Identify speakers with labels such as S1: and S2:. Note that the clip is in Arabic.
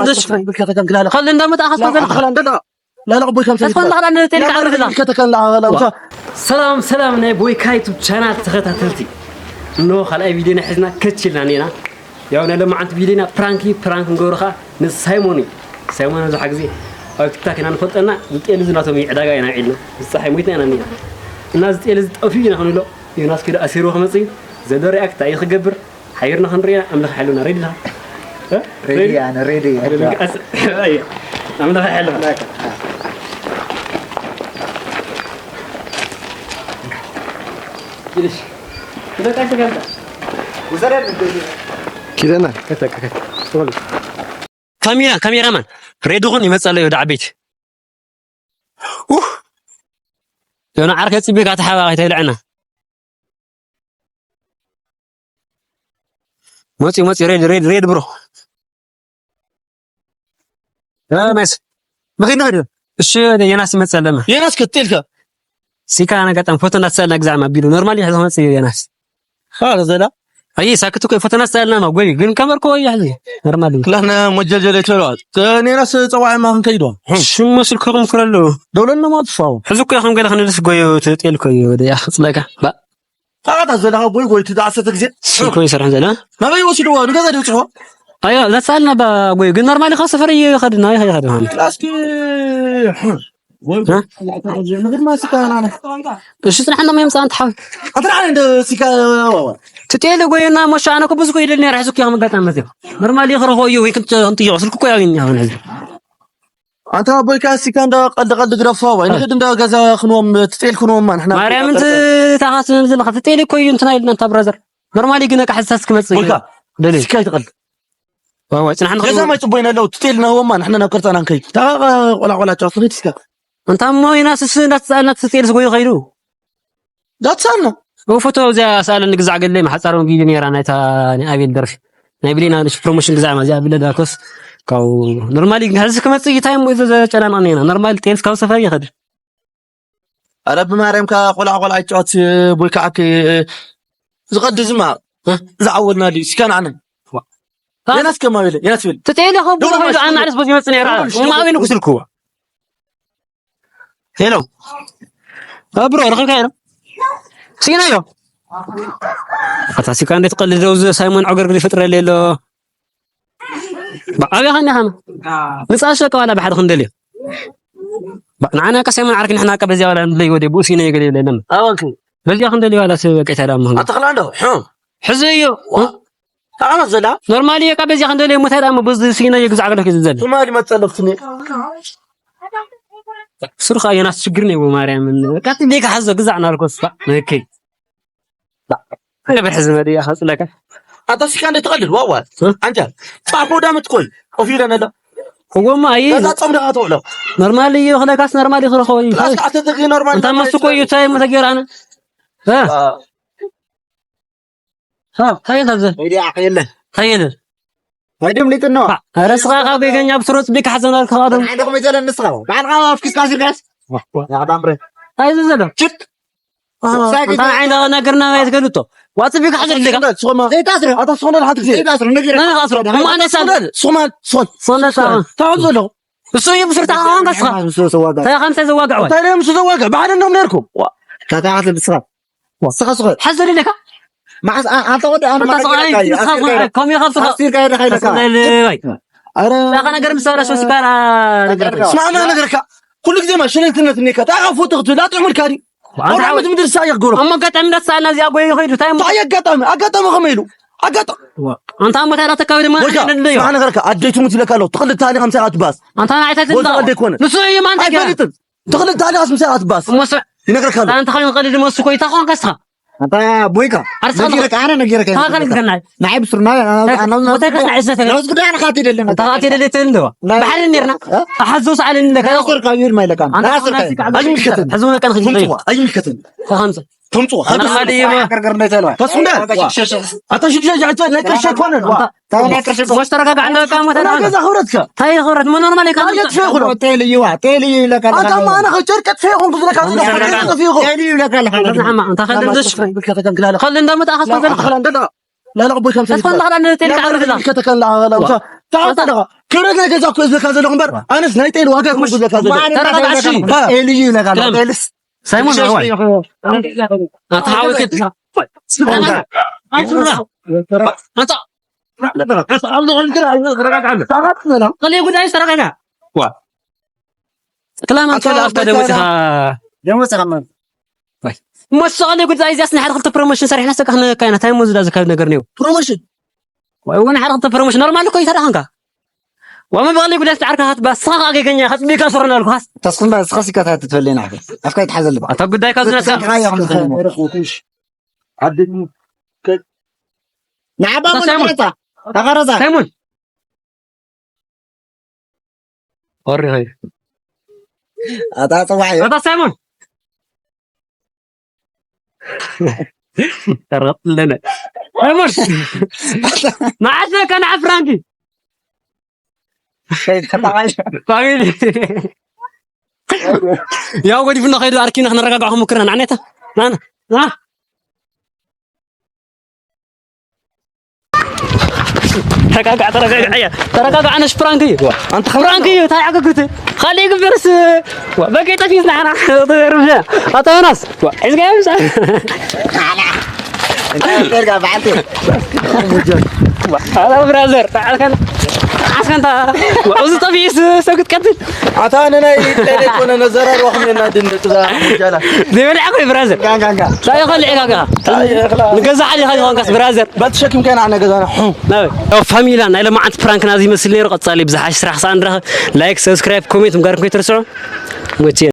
S1: عندش خلي ندم تاخذ
S2: لا قبوي كم
S1: تكون دخل عند تلك عبر الله
S2: كتكن لا
S1: سلام ناي بوي كايتو شانال تخاتلتي انه خلاص فيديونا حزنا كتشلنا نينا ياونا لما عند فيديونا برانك نغورخا نس سايموني ذا حقزي او تاك انا نفطنا زطيل زناتهم عداغا ينا عيلنا صحي مويتنا انا نينا الناس زطيل زطفينا خنلو يوناس كده اسيرو خمصي زدو رياكت اي خغبر حيرنا خنريا املخ حلونا ريدنا
S2: ريدي انا ريدي
S1: اي املخ حلونا ليش كده كاش كده
S2: وزرنا كده انا
S1: كده تقول كاميرا مان ريدوغن يمصل يود عبيت انا عارف يصبيك اتحوا يتلعنا موتي ريد برو مس بغينا እሺ የናስ መጸለማ
S2: የናስ ከተልካ
S1: ሲካና ገጣም ፎቶና ተሰልና ግዛማ ቢሉ ኖርማሊ ያዘው የናስ
S2: ዘላ
S1: አይ ሳክቱ ፎቶና ተሰልና ነው ጎይ ግን ከመርኮ ያለ ኖርማሊ
S2: ክላና ሞጀልጀለ ተሏት ከኔናስ ጸዋይ ማን ከይዶ
S1: ሽም መስልከም ክረሎ
S2: ደውለና ማጥፋው
S1: ሕዝኩ ያኹም ገለ ከነልስ ጎይ ተጤልኮ ወደ ያخصለካ ባ
S2: ታታ ዘላ ጎይ ተዳሰተ ግዜ
S1: ኮይ ሰራን ዘላ
S2: ማበይ ወስዶ ንገዛ ደውጽሖ
S1: ايوه لا تسالنا بقى قول نورمالي خاص سفر ياخذنا ياخذنا
S2: لاسكي من غير ما سكان انا
S1: ايش احنا ما يمصان تحاول
S2: اطلع عند سكا
S1: تتيل قوينا مش انا كبس قوي لنا راح سكي هم قطع مثلا نورمالي يخرجوا يو كنت انت يوصلك كوي يعني هنا
S2: انت ابوي كاسي كان قد غرفوا وين قد انت غزا خنوم تتيل خنوم ما احنا
S1: مريم انت تاخذ نزل تتيل كوي انت نايل انت برازر نورمالي قناك حساسك مصي
S2: دليل سكاي تقل
S1: واو نحن
S2: غزا ما يطبينا لو تتيلنا هو ما نحن نكرتنا نكي تا ولا تصريت سكا
S1: انت مو ناس تسالنا تتيل سوي غيرو
S2: لا تسالنا
S1: هو فوتو زي سالن نغزع قال لي ما حصارون فيديو نيرا نايتا ابيل درف نايبلينا نش بروموشن غزع ما زي بلا داكوس كاو نورمالي هلس كمصي تايم اذا چلان انينا نورمال تيلس كاو سفر يخد
S2: رب مريم كا قلا يچوت بويكاك زقدز ما زعولنا لي سكان عنا يناس كما يله يناس بيل
S1: تتيله خو بده انا عارف بس يمصني راه ما بينك سلكوا هلو برو رخل كاينو سينا يو اتاسي كان يتقلد روز سايمون عقر اللي فتره ليلو بقى خلينا هم نصاشك ولا بحد خندلي انا كسيمون عارف ان احنا قبل زي ولا لي ودي بوسينا يقول لي لما
S2: اوكي
S1: بل يا خندلي ولا سوق ترى
S2: اتخل عنده
S1: حزيو
S2: انا زلا
S1: نورمالي قبل زي خندلي متدام بز سينا يغزع لك زل
S2: مالي ما تصلفتني
S1: سرخه يناس شجرني ابو مريم كاتي ليك حزه غزعنا لكوس اوكي لا انا بحزن هذه اخذ لك
S2: اتاسي كان يتقلد واو انت صاحبو دام تقول وفينا لا
S1: هو ما اي
S2: لا تصمد اتولو
S1: نورمالي يخلكاس نورمالي خرخوي
S2: لا اتدغي نورمال
S1: انت ما سكوي تايم تغير انا هاي هذا
S2: ويدي عقيله
S1: هاي
S2: هيدم لي تنو
S1: رسخه بيغنيا بتروت بك حسن الخادم
S2: عندكم يزل النسخه بعد غاف كيس كاسي ناس يا دامبري
S1: هاي زلمه
S2: شت
S1: انت عندنا نقرنا ما يتقلطوا واتبيك حجر لك
S2: سوما ايه تاسر اتا سونا لحد كده تاسر نقر
S1: انا خاسر ما انا سال
S2: سوما
S1: صون
S2: تعالوا
S1: بس هي بصير تعال قصه تا خمسه زواقع
S2: تا مش زواقع بعد انهم نركب كاتعات البصره صغر حزر لك مع انت انا ما
S1: كم يخلص
S2: تصير كاي رخيلك
S1: انا قرم سوره شو سكاره
S2: اسمعنا نقرك كل زي ما شلت النيكا تعرفوا تغتو لا تعمل كاري انا عاود مدير سايق قولوا
S1: اما قطعم دسالنا زي ابو يخيدو تايم
S2: اقطم غميلو اقطم
S1: انت ما تعرف تكاوي ما
S2: انا غيرك اديتو مت لك لو تخلي تالي 5 ساعات باس
S1: انت عايز نسوي ما انت
S2: تخلي تالي 5 ساعات باس ينقرك
S1: انت خلينا نقلل ما سكوي تاخون قصها
S2: انت بويكا نجيرك انا نجيرك نعيب سرنا انا
S1: وتكسنا عزتك
S2: لو قد انا خاطر لنا
S1: خاطر اللي تندو بحال نيرنا احزوس على انك
S2: اخر كاير ما لك انا اجي مشكتن
S1: حزونا كان خجي
S2: اجي مشكتن
S1: خمسه
S2: تمصو
S1: انا ما دي
S2: غرغرنا تلوا تصوندا اتش جاجعت لك الشيكون
S1: مشترك عندك كم مثلا
S2: كذا خورتك
S1: هاي خورت مو نورمالي كان
S2: تفيخو تيلي لك انا ما انا شركه تفيخو قلت لك انا تفيخو تيلي لك
S1: انت خلي ندم تاخذ
S2: لا قبوي كم
S1: تكون دخل عند تلك عبر الله
S2: كتكن لا تعال كرنا جزاك كويس كذا لغمبر أنا سنايت إيه واقع كويس كذا
S1: ترى عشي
S2: إيه اللي يجي لك على إلس
S1: سايمون هواي أتحاول كده أنت خليه يقول أي سرقة كلام أنت لا أفتح دوسها
S3: دموسها
S1: ما السؤال يقول زي أصلا حرقت بروموشن صار إحنا سكحنا كائنات هاي موزة ذا كذا نقرنيو
S2: بروموشن
S1: وانا حرقت بروموشن نورمال كويس هذا عنك وما بغلي يقول لك تعرف هات بس صاغ جنيا خاص بيك صرنا لك خاص
S3: تصل بس خاصك تتفلين عفوا أفكار يتحزن لبعض
S1: أعتقد ده كذا ناس
S2: عدني
S3: نعم بابا أغرزة
S1: سايمون وري هاي
S3: هذا صباحي
S1: هذا سايمون ترغط لنا سايمون ما عاد كان عفرانكي فاقيلي يا ودي في النخيل أركينا إحنا رجعهم مكرنا عنيته نانا ترى أنا فرانكي أنت فرانكي تاي عقل قلت خليك برس بقيت في سنة أنا أتونس إيش جاي
S3: ترجع بعدين
S1: هذا برازر تعال كان عشان وعوز طبيعي سكت كتل
S2: عطانا أنا يتلقون أنا زرار وهم ينادين كذا رجالة
S1: زي ما العقل برازر
S3: كان
S1: لا يخلي عقاقة نجزع علي هاي هونكاس برازر
S2: بتشك يمكن عنا كذا حم
S1: لا فاميلا أنا لما عند فرانك نازي مسلني رقص علي بزحش راح صار لايك سبسكرايب كومنت مقارنة ترسلوا